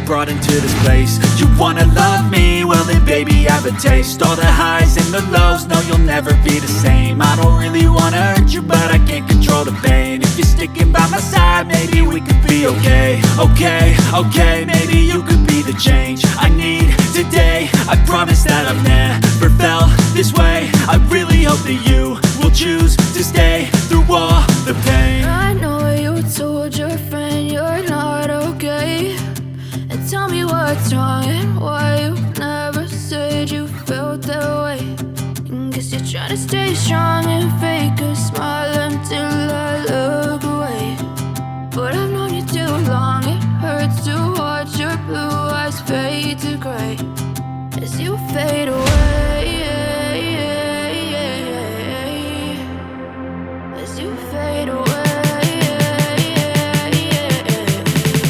brought into this place. You wanna love me? Well then baby, have a taste. All the highs and the lows, no, you'll never be the same. I don't really wanna hurt you, but I can't control the pain. If you're sticking by my side, maybe we could be okay. Okay, maybe you could be the change I need today. I promise that I've never felt this way. I really hope that you will choose to stay through all the pain. I know you told your friend you're not okay, and tell me what's wrong and why you never said you felt that way. And guess you're trying to stay strong and fake a smile